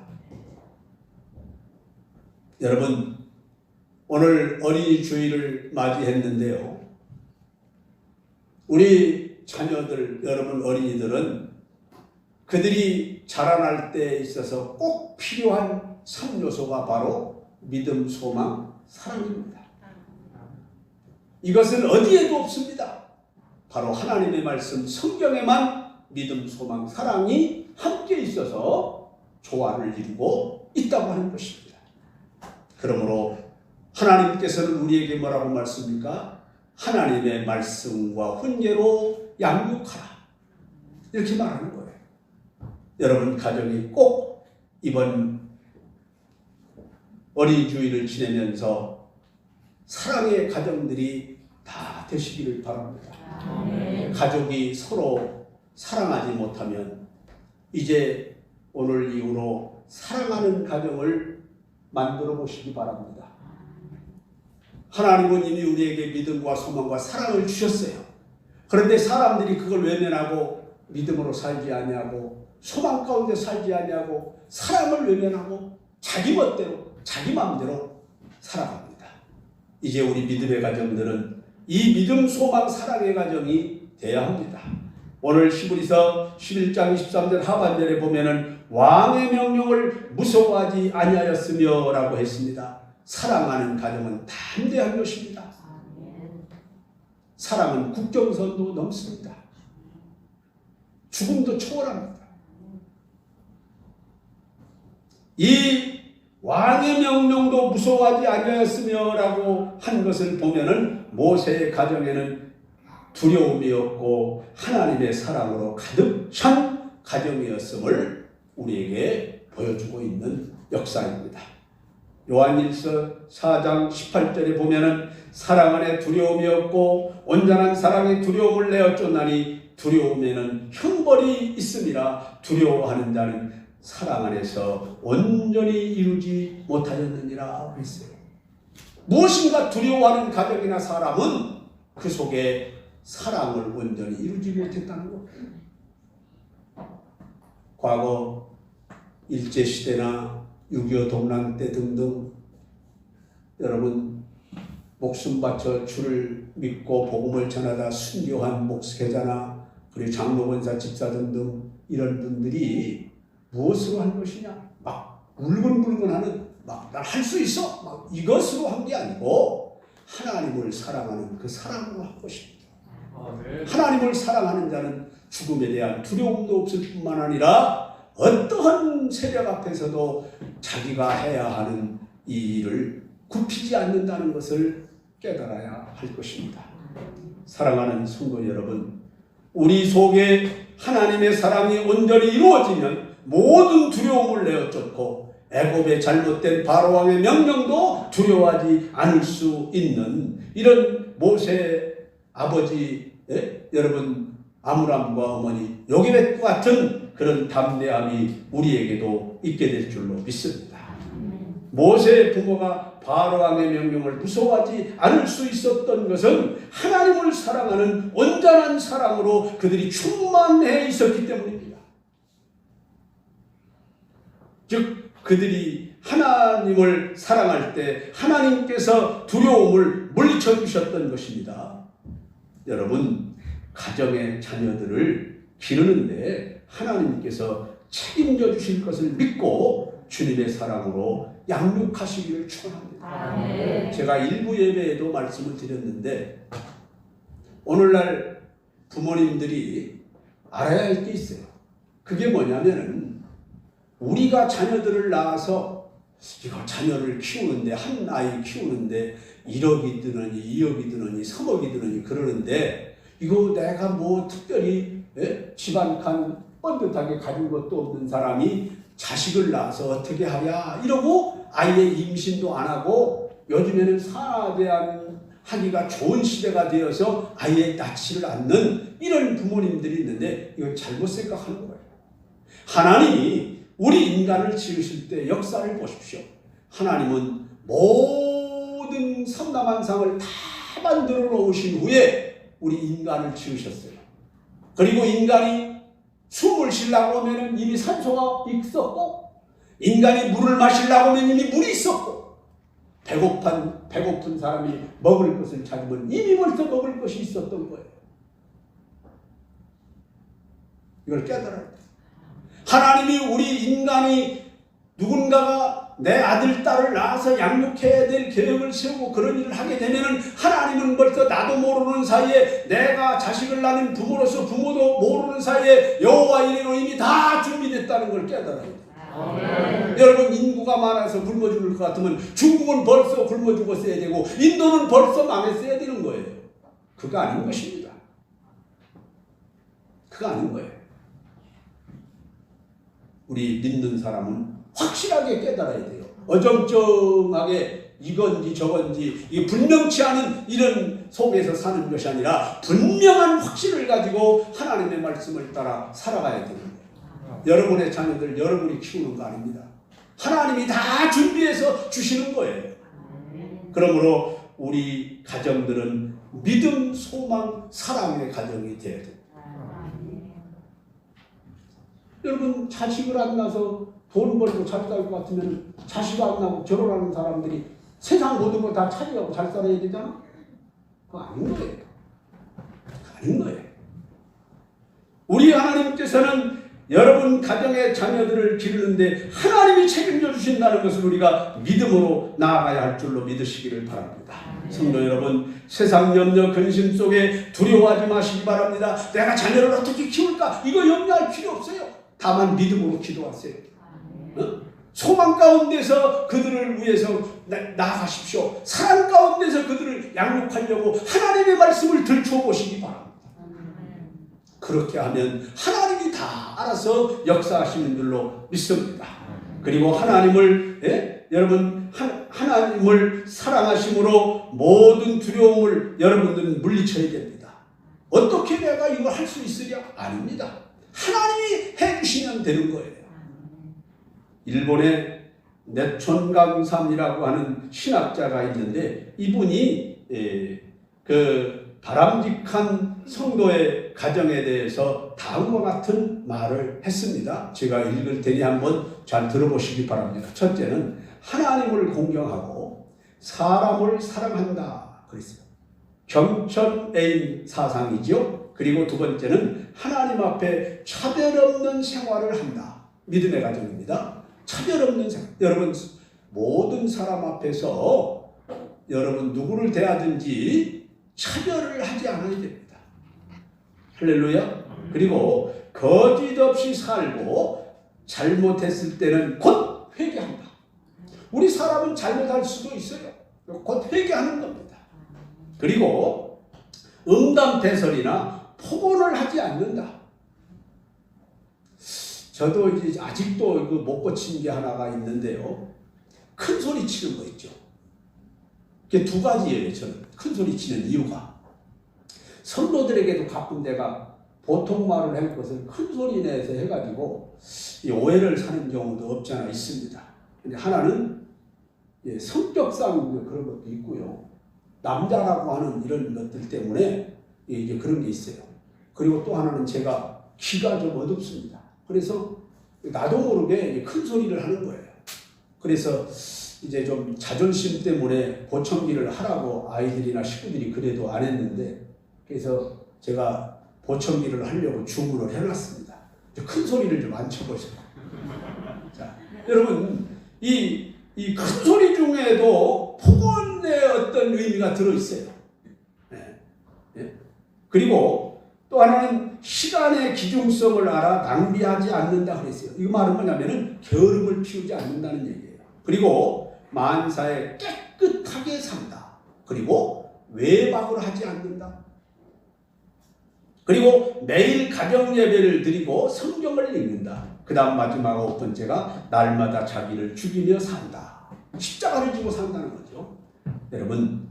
여러분, 오늘 어린이 주일을 맞이했는데요. 우리 자녀들, 여러분 어린이들은 그들이 자라날 때 있어서 꼭 필요한 3요소가 바로 믿음, 소망, 사랑입니다. 이것은 어디에도 없습니다. 바로 하나님의 말씀 성경에만 믿음, 소망, 사랑이 함께 있어서 조화를 이루고 있다고 하는 것입니다. 그러므로 하나님께서는 우리에게 뭐라고 말씀입니까? 하나님의 말씀과 훈계로 양육하라, 이렇게 말하는 거예요. 여러분 가정이 꼭 이번 어린이 주일을 지내면서 사랑의 가정들이 다 되시기를 바랍니다. 가족이 서로 사랑하지 못하면 이제 오늘 이후로 사랑하는 가정을 만들어 보시기 바랍니다. 하나님은 이미 우리에게 믿음과 소망과 사랑을 주셨어요. 그런데 사람들이 그걸 외면하고 믿음으로 살지 아니하고 소망 가운데 살지 아니하고 사랑을 외면하고 자기 멋대로 자기 마음대로 살아갑니다. 이제 우리 믿음의 가정들은 이 믿음, 소망, 사랑의 가정이 돼야 합니다. 오늘 히브리서 11장 23절 하반절에 보면은 왕의 명령을 무서워하지 아니하였으며 라고 했습니다. 사랑하는 가정은 담대한 것입니다. 사랑은 국경선도 넘습니다. 죽음도 초월합니다. 이 왕의 명령도 무서워하지 아니하였으며 라고 한 것을 보면은 모세의 가정에는 두려움이 없고 하나님의 사랑으로 가득 찬 가정이었음을 우리에게 보여주고 있는 역사입니다. 요한일서 4장 18절에 보면은 사랑 안에 두려움이 없고 온전한 사랑의 두려움을 내어 쫓나니 두려움에는 형벌이 있음이라 두려워하는 자는 사랑 안에서 온전히 이루지 못하였느니라 했어요. 무엇인가 두려워하는 가정이나 사람은 그 속에 사랑을 온전히 이루지 못했다는 것. 과거 일제시대나 6.25 동란 때 등등 여러분 목숨 바쳐 주를 믿고 복음을 전하다 순교한 목회자나 그리고 장로권사 집사 등등 이런 분들이 무엇으로 한 것이냐? 막 물건물건하는 막 난 할 수 있어 막 이것으로 한 게 아니고 하나님을 사랑하는 그 사랑으로 한 것입니다. 하나님을 사랑하는 자는 죽음에 대한 두려움도 없을 뿐만 아니라 어떠한 세력 앞에서도 자기가 해야 하는 이 일을 굽히지 않는다는 것을 깨달아야 할 것입니다. 사랑하는 성도 여러분, 우리 속에 하나님의 사랑이 온전히 이루어지면 모든 두려움을 내어쫓고 애굽의 잘못된 바로왕의 명령도 두려워하지 않을 수 있는 이런 모세 아버지 여러분 아므람과 어머니 요게벳과 같은 그런 담대함이 우리에게도 있게 될 줄로 믿습니다. 모세의 부모가 바로왕의 명령을 무서워하지 않을 수 있었던 것은 하나님을 사랑하는 온전한 사랑으로 그들이 충만해 있었기 때문입니다. 즉 그들이 하나님을 사랑할 때 하나님께서 두려움을 물리쳐 주셨던 것입니다. 여러분 가정의 자녀들을 기르는데 하나님께서 책임져 주실 것을 믿고 주님의 사랑으로 양육하시기를 축원합니다. 제가 일부 예배에도 말씀을 드렸는데 오늘날 부모님들이 알아야 할 게 있어요. 그게 뭐냐면은 우리가 자녀들을 낳아서 이거 자녀를 키우는데 한 아이 키우는데 1억이 드느니 2억이 드느니 3억이 드느니 그러는데 이거 내가 뭐 특별히 집안 간 뻔듯하게 가진 것도 없는 사람이 자식을 낳아서 어떻게 하랴 이러고 아이의 임신도 안 하고 요즘에는 산화제한 하기가 좋은 시대가 되어서 아이의 낳지를 않는 이런 부모님들이 있는데 이거 잘못 생각하는 거예요. 하나님이 우리 인간을 지으실 때 역사를 보십시오. 하나님은 모든 삼라만상을 다 만들어 놓으신 후에 우리 인간을 지으셨어요. 그리고 인간이 숨을 쉬려고 하면 이미 산소가 있었고 인간이 물을 마시려고 하면 이미 물이 있었고 배고픈 사람이 먹을 것을 찾으면 이미 벌써 먹을 것이 있었던 거예요. 이걸 깨달아야 돼요. 하나님이 우리 인간이 누군가가 내 아들, 딸을 낳아서 양육해야 될 계획을 세우고 그런 일을 하게 되면은 하나님은 벌써 나도 모르는 사이에 내가 자식을 낳는 부모로서 부모도 모르는 사이에 여호와 이래로 이미 다 준비됐다는 걸 깨달아야 돼요. 여러분 인구가 많아서 굶어 죽을 것 같으면 중국은 벌써 굶어 죽었어야 되고 인도는 벌써 망했어야 되는 거예요. 그거 아닌 것입니다. 그거 아닌 거예요. 우리 믿는 사람은 확실하게 깨달아야 돼요. 어정쩡하게 이건지 저건지 이게 분명치 않은 이런 속에서 사는 것이 아니라 분명한 확신을 가지고 하나님의 말씀을 따라 살아가야 되는 거예요. 여러분의 자녀들 여러분이 키우는 거 아닙니다. 하나님이 다 준비해서 주시는 거예요. 그러므로 우리 가정들은 믿음, 소망, 사랑의 가정이 돼야 돼요. 여러분 자식을 안 낳아서 돈 벌고 잘 살 것 같으면 자식 안 낳고 결혼하는 사람들이 세상 모든 걸 다 차지하고 잘 살아야 되잖아. 그거 아닌 거예요. 아닌 거예요. 우리 하나님께서는 여러분 가정의 자녀들을 기르는데 하나님이 책임져 주신다는 것을 우리가 믿음으로 나아가야 할 줄로 믿으시기를 바랍니다. 성도 여러분, 세상 염려 근심 속에 두려워하지 마시기 바랍니다. 내가 자녀를 어떻게 키울까? 이거 염려할 필요 없어요. 다만 믿음으로 기도하세요. 소망 가운데서 그들을 위해서 나아가십시오. 사랑 가운데서 그들을 양육하려고 하나님의 말씀을 들춰 보시기 바랍니다. 그렇게 하면 하나님이 다 알아서 역사하시는 줄로 믿습니다. 그리고 하나님을 여러분 하나님을 사랑하심으로 모든 두려움을 여러분들은 물리쳐야 됩니다. 어떻게 내가 이걸 할 수 있으랴? 아닙니다. 하나님이 해주시면 되는 거예요. 일본의 내촌강삼이라고 하는 신학자가 있는데 이분이 그 바람직한 성도의 가정에 대해서 다음과 같은 말을 했습니다. 제가 읽을 테니 한번 잘 들어보시기 바랍니다. 첫째는 하나님을 공경하고 사람을 사랑한다 그랬어요. 경천애인 사상이죠. 그리고 두 번째는 하나님 앞에 차별 없는 생활을 한다. 믿음의 가정입니다. 차별 없는 생활. 여러분 모든 사람 앞에서 여러분 누구를 대하든지 차별을 하지 않아야 됩니다. 할렐루야. 그리고 거짓 없이 살고 잘못했을 때는 곧 회개한다. 우리 사람은 잘못할 수도 있어요. 곧 회개하는 겁니다. 그리고 음담패설이나 폭언을 하지 않는다. 저도 이제 아직도 못 고친 게 하나가 있는데요. 큰 소리 치는 거 있죠. 그게 두 가지예요. 저는 큰 소리 치는 이유가 성도들에게도 가끔 내가 보통 말을 할 것을 큰 소리 내서 해가지고 오해를 사는 경우도 없지 않아 있습니다. 근데 하나는 성격상 그런 것도 있고요. 남자라고 하는 이런 것들 때문에 이제 그런 게 있어요. 그리고 또 하나는 제가 귀가 좀 어둡습니다. 그래서 나도 모르게 큰 소리를 하는 거예요. 그래서 이제 좀 자존심 때문에 보청기를 하라고 아이들이나 식구들이 그래도 안 했는데 그래서 제가 보청기를 하려고 주문을 해놨습니다. 큰 소리를 좀 안 쳐보세요. 자, 여러분 이 큰 소리 중에도 폭언의 어떤 의미가 들어있어요. 그리고 또 하나는 시간의 기중성을 알아 낭비하지 않는다 그랬어요. 이 말은 뭐냐면은 게으름을 피우지 않는다는 얘기예요. 그리고 만사에 깨끗하게 산다. 그리고 외박을 하지 않는다. 그리고 매일 가정 예배를 드리고 성경을 읽는다. 그 다음 마지막 5번째가 날마다 자기를 죽이며 산다. 십자가를 지고 산다는 거죠. 여러분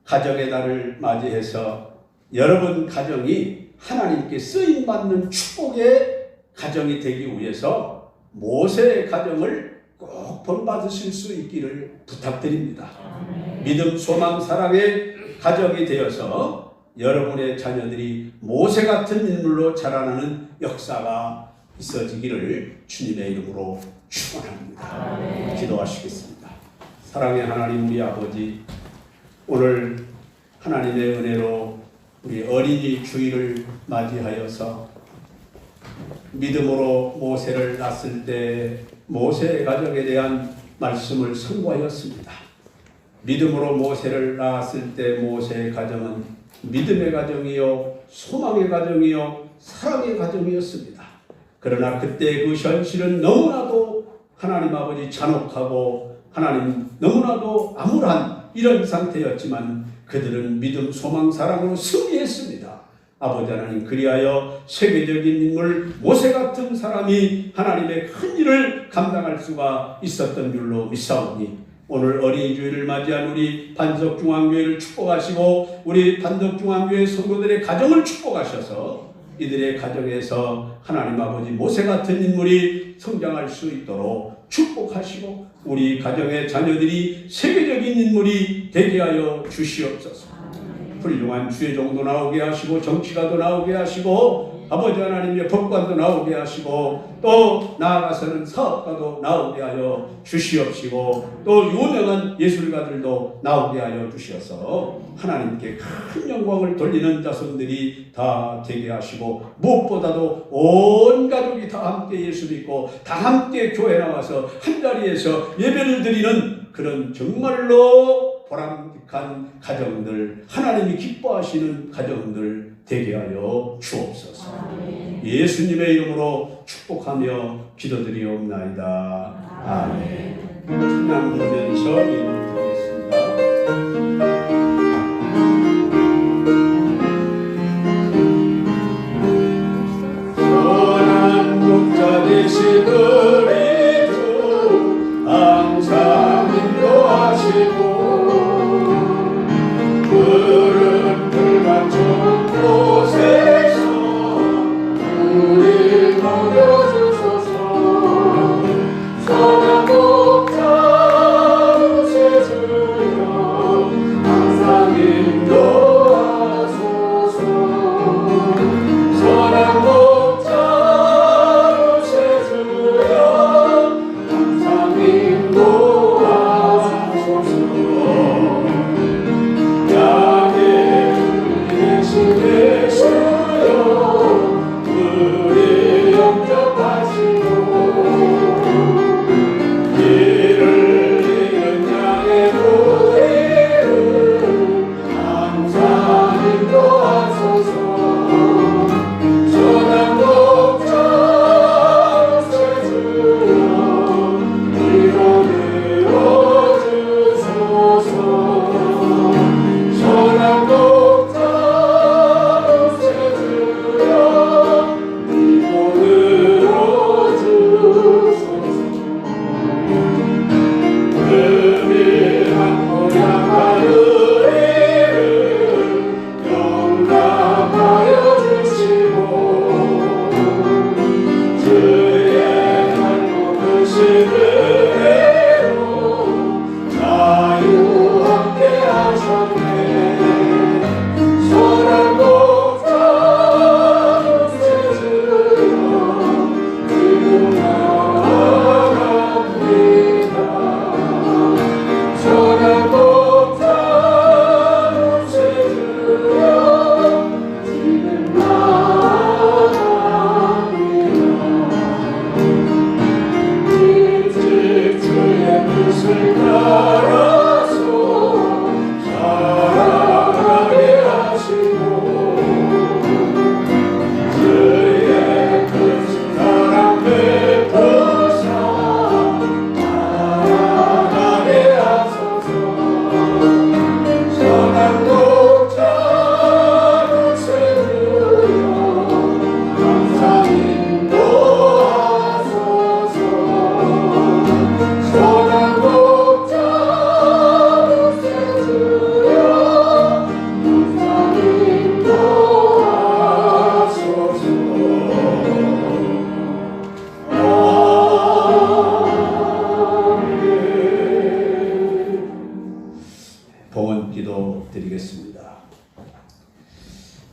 가정의 날을 맞이해서 여러분 가정이 하나님께 쓰임받는 축복의 가정이 되기 위해서 모세의 가정을 꼭 본받으실 수 있기를 부탁드립니다. 믿음, 소망, 사랑의 가정이 되어서 여러분의 자녀들이 모세 같은 인물로 자라나는 역사가 있어지기를 주님의 이름으로 축원합니다. 기도하시겠습니다. 사랑의 하나님 우리 아버지, 오늘 하나님의 은혜로 우리 어린이 주일을 맞이하여서 믿음으로 모세를 낳았을 때 모세의 가정에 대한 말씀을 선고하였습니다. 믿음으로 모세를 낳았을 때 모세의 가정은 믿음의 가정이요 소망의 가정이요 사랑의 가정이었습니다. 그러나 그때 그 현실은 너무나도 하나님 아버지 잔혹하고 하나님 너무나도 암울한 이런 상태였지만 그들은 믿음, 소망, 사랑으로 승리했습니다. 아버지 하나님, 그리하여 세계적인 인물 모세 같은 사람이 하나님의 큰 일을 감당할 수가 있었던 줄로 믿사오니 오늘 어린이 주일을 맞이한 우리 반석중앙교회를 축복하시고 우리 반석중앙교회 성도들의 가정을 축복하셔서 이들의 가정에서 하나님 아버지 모세 같은 인물이 성장할 수 있도록 축복하시고 우리 가정의 자녀들이 세계적인 인물이 되게 하여 주시옵소서. 훌륭한 주의종도 나오게 하시고 정치가도 나오게 하시고 아버지 하나님의 법관도 나오게 하시고 또 나아가서는 사업가도 나오게 하여 주시옵시고 또 유명한 예술가들도 나오게 하여 주셔서 하나님께 큰 영광을 돌리는 자손들이 다 되게 하시고 무엇보다도 온 가족이 다 함께 예수 믿고 다 함께 교회 나와서 한자리에서 예배를 드리는 그런 정말로 보람직한 가정들, 하나님이 기뻐하시는 가정들 되게 하여 주옵소서. 예수님의 이름으로 축복하며 기도드리옵나이다. 아멘. 찬양 부르면서 예배를 드리겠습니다. 선한 목자 되신 우리 주 항상 인도하시고 푸른 풀과 좋은 곳에서 우리 먹여주소서. 선한 목자 주여 항상 인도하소서. 선한 목자 주여 항상 인도하소서.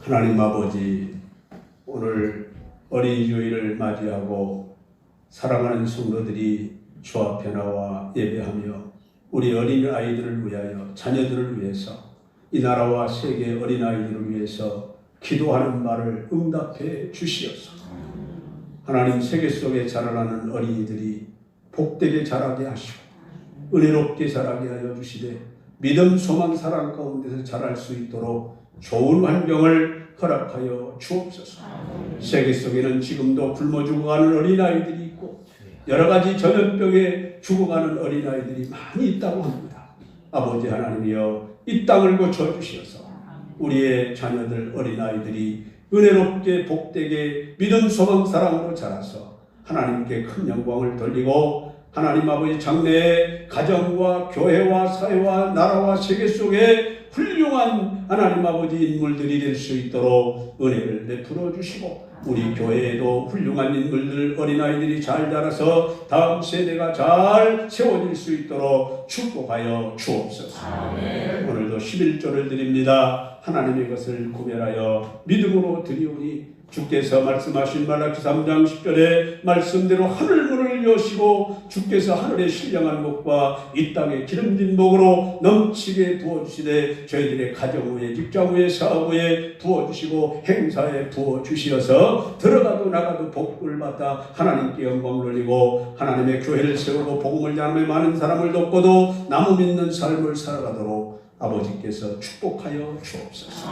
하나님 아버지, 오늘 어린이 주일을 맞이하고 사랑하는 성도들이 주 앞에 나와 예배하며 우리 어린 아이들을 위하여, 자녀들을 위해서, 이 나라와 세계 어린 아이들을 위해서 기도하는 말을 응답해 주시옵소서. 하나님, 세계 속에 자라나는 어린이들이 복되게 자라게 하시고 은혜롭게 자라게 하여 주시되 믿음, 소망, 사랑 가운데서 자랄 수 있도록 좋은 환경을 허락하여 주옵소서. 세계 속에는 지금도 굶어 죽어가는 어린아이들이 있고 여러 가지 전염병에 죽어가는 어린아이들이 많이 있다고 합니다. 아버지 하나님이여, 이 땅을 고쳐주시어서 우리의 자녀들, 어린아이들이 은혜롭게 복되게 믿음, 소망, 사랑으로 자라서 하나님께 큰 영광을 돌리고 하나님 아버지 장래의 가정과 교회와 사회와 나라와 세계 속에 훌륭한 하나님 아버지 인물들이 될 수 있도록 은혜를 베풀어 주시고 우리 교회에도 훌륭한 인물들, 어린아이들이 잘 자라서 다음 세대가 잘 세워질 수 있도록 축복하여 주옵소서. 아멘. 오늘도 11조를 드립니다. 하나님의 것을 구별하여 믿음으로 드리오니 주께서 말씀하신 말라기 3장 10절의 말씀대로 하늘문을 여시고 주께서 하늘의 신령한 복과 이 땅의 기름진 복으로 넘치게 부어주시되 저희들의 가정 후에 직장 후에 사업 후에 부어주시고 행사에 부어주시어서 들어가도 나가도 복을 받아 하나님께 영광 돌리고 하나님의 교회를 세우고 복음을 전하며 많은 사람을 돕고도 나무 믿는 삶을 살아가도록 아버지께서 축복하여 주옵소서.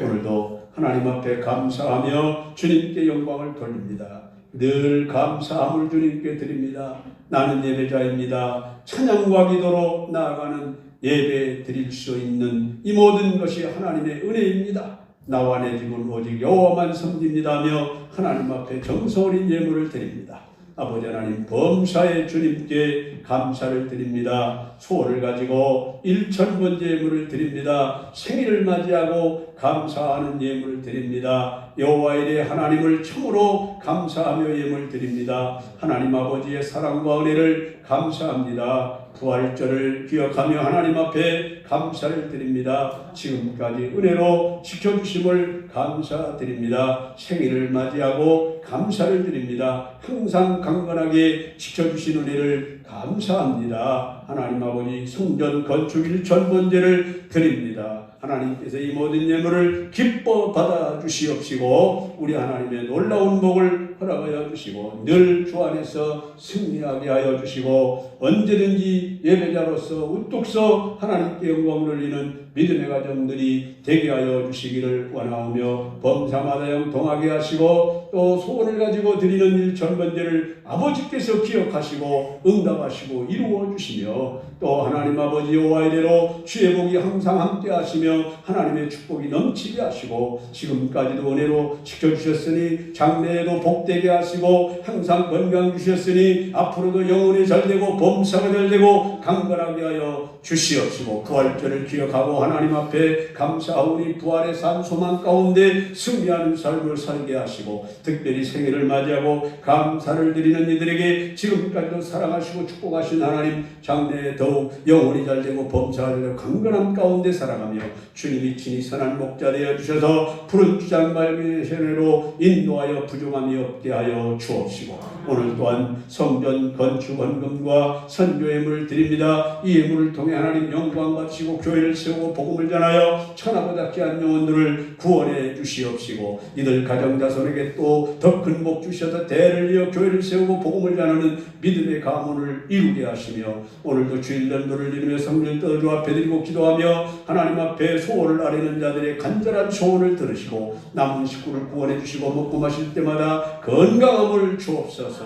오늘도 하나님 앞에 감사하며 주님께 영광을 돌립니다. 늘 감사함을 주님께 드립니다. 나는 예배자입니다. 찬양과 기도로 나아가는 예배 드릴 수 있는 이 모든 것이 하나님의 은혜입니다. 나와 내 집은 오직 여호와만 섬깁니다며 하나님 앞에 정성 어린 예물을 드립니다. 아버지 하나님 범사의 주님께 감사를 드립니다. 소원을 가지고 1,000번째 예물을 드립니다. 생일을 맞이하고 감사하는 예물을 드립니다. 여호와의 일에 하나님을 참으로 감사하며 예물 드립니다. 하나님 아버지의 사랑과 은혜를 감사합니다. 부활절을 기억하며 하나님 앞에 감사를 드립니다. 지금까지 은혜로 지켜주심을 감사드립니다. 생일을 맞이하고 감사를 드립니다. 항상 강건하게 지켜주신 은혜를 감사합니다. 하나님 아버지 성전 건축 1,000번째를 드립니다. 하나님께서 이 모든 예물을 기뻐 받아주시옵시고 우리 하나님의 놀라운 복을 허락하여 주시고 늘 주 안에서 승리하게 하여 주시고 언제든지 예배자로서 우뚝 서 하나님께 영광을 돌리는 믿음의 가정들이 되게 하여 주시기를 원하오며 범사마다 영통하게 하시고 또 소원을 가지고 드리는 1,000번째를 아버지께서 기억하시고 응답하시고 이루어 주시며 또 하나님 아버지 여호와의 대로 주의 복이 항상 함께 하시며 하나님의 축복이 넘치게 하시고 지금까지도 은혜로 지켜주셨으니 장래에도 복되게 하시고 항상 건강 주셨으니 앞으로도 영혼이 잘되고 범사가 잘되고 강건하게 하여 주시옵시고 부활절을 기억하고 하나님 앞에 감사하오니 부활의 산 소망 가운데 승리하는 삶을 살게 하시고 특별히 생일을 맞이하고 감사를 드리는 이들에게 지금까지도 사랑하시고 축복하신 하나님 장래에 더욱 영혼이 잘되고 범사가 잘되고 강건함 가운데 살아가며 주님이 친히 선한 목자 되어 주셔서 푸른 주장 맑은 세례로 인도하여 부족함이 없게 하여 주옵시고 오늘 또한 성전 건축 헌금과 선교 예물을 드립니다. 이 예물을 통해 하나님 영광 받으시고 교회를 세우고 복음을 전하여 천하보다 귀한 영혼들을 구원해 주시옵시고 이들 가정자손에게 또 더 큰 복 주셔서 대를 이어 교회를 세우고 복음을 전하는 믿음의 가문을 이루게 하시며 오늘도 주일 전도를 이루며 성전 떠주 앞에 드리고 기도하며 하나님 앞에 소원을 아뢰는 자들의 간절한 소원을 들으시고 남은 식구를 구원해 주시고 먹고 마실 때마다 건강함을 주옵소서.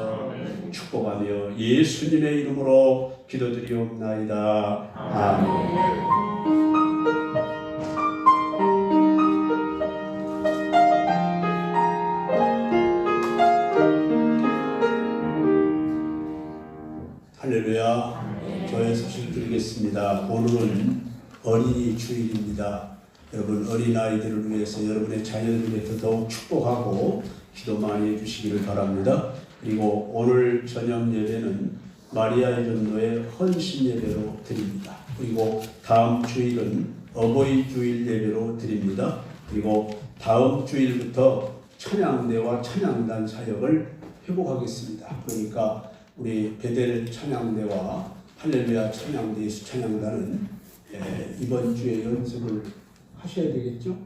축복하며 예수님의 이름으로 기도드리옵나이다. 아멘. 할렐루야. 교회 소식 드리겠습니다. 오늘은 어린이 주일입니다. 여러분 어린아이들을 위해서 여러분의 자녀들을 위해서 더욱 축복하고 기도 많이 해주시기를 바랍니다. 그리고 오늘 저녁 예배는 마리아의 전도의 헌신 예배로 드립니다. 그리고 다음 주일은 어버이 주일 예배로 드립니다. 그리고 다음 주일부터 찬양대와 찬양단 사역을 회복하겠습니다. 그러니까 우리 베델 찬양대와 할렐루야 찬양대 예수 찬양단은 이번 주에 연습을 하셔야 되겠죠?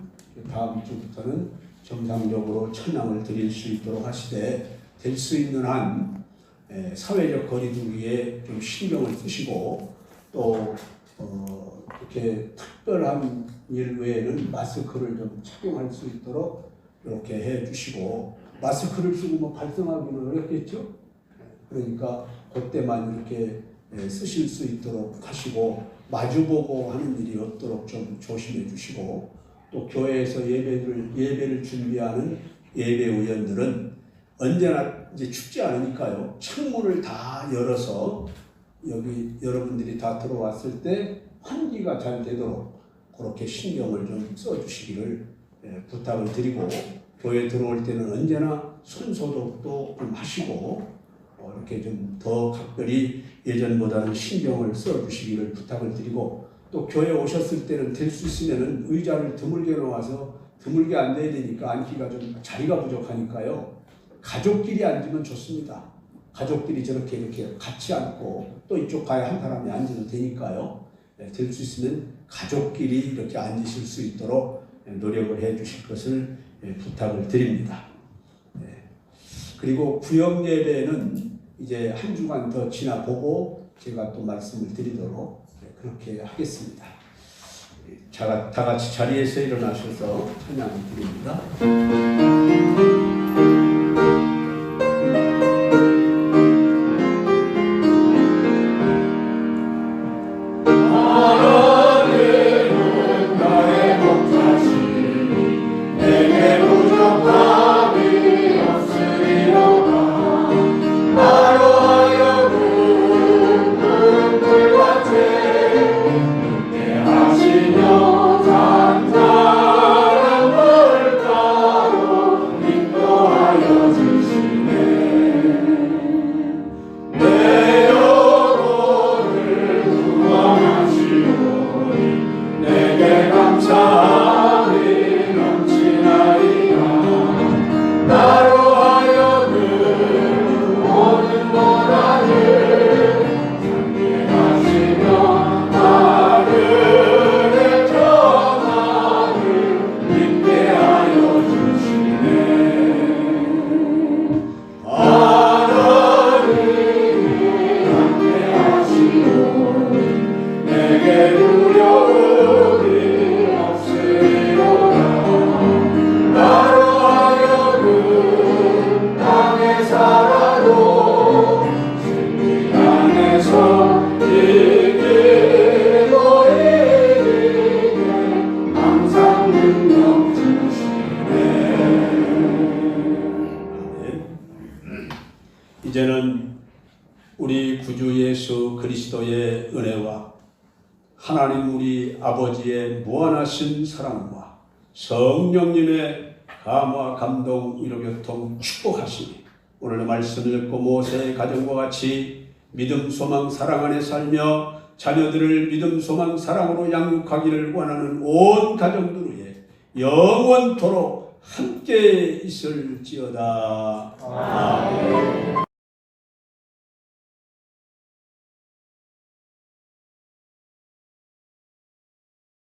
다음 주부터는 정상적으로 찬양을 드릴 수 있도록 하시되 될 수 있는 한 사회적 거리두기에 좀 신경을 쓰시고 또 이렇게 특별한 일 외에는 마스크를 좀 착용할 수 있도록 이렇게 해주시고 마스크를 쓰고 뭐 발성하기는 어렵겠죠? 그러니까 그때만 이렇게 쓰실 수 있도록 하시고 마주보고 하는 일이 없도록 좀 조심해 주시고 또 교회에서 예배를 준비하는 예배위원들은 언제나 이제 춥지 않으니까요. 창문을 다 열어서 여기 여러분들이 다 들어왔을 때 환기가 잘 되도록 그렇게 신경을 좀 써주시기를 부탁을 드리고 교회 들어올 때는 언제나 손소독도 좀 하시고 이렇게 좀 더 각별히 예전보다는 신경을 써주시기를 부탁을 드리고 또 교회 오셨을 때는 될 수 있으면은 의자를 드물게 놓아서 드물게 앉아야 되니까 앉기가 좀 자리가 부족하니까요. 가족끼리 앉으면 좋습니다. 가족끼리 저렇게 이렇게 같이 앉고 또 이쪽 가에 한 사람이 앉아도 되니까요. 될 수 있으면 가족끼리 이렇게 앉으실 수 있도록 노력을 해 주실 것을 부탁을 드립니다. 그리고 구역 예배는 이제 한 주간 더 지나보고 제가 또 말씀을 드리도록 그렇게 하겠습니다. 다 같이 자리에서 일어나셔서 찬양 드립니다. 이제는 우리 구주 예수 그리스도의 은혜와 하나님 우리 아버지의 무한하신 사랑과 성령님의 감화 감동 위로 교통 축복하시니 오늘 말씀을 읽고 모세의 가정과 같이 믿음 소망 사랑 안에 살며 자녀들을 믿음 소망 사랑으로 양육하기를 원하는 온 가정들 위해 영원토록 함께 있을지어다. 아멘.